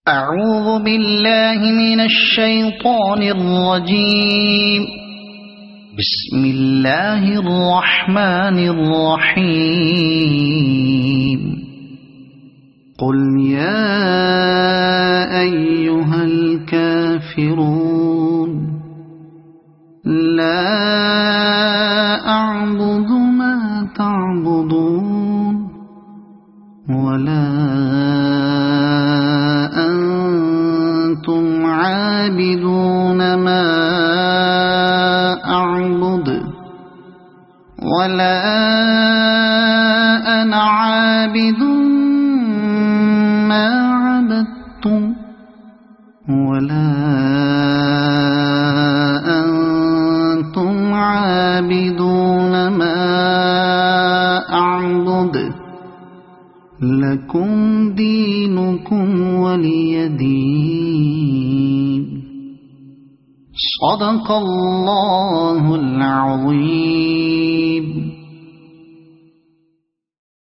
أعوذ بالله من الشيطان الرجيم. بسم الله الرحمن الرحيم. قل يا أيها الكافرون لا أعبد ما تعبدون ولا أنتم عابدون ما أعبد ولا أنا عابد ما عبدتم ولا أنتم عابدون ما أعبد لكم دينكم ولي دين. صدق الله العظيم.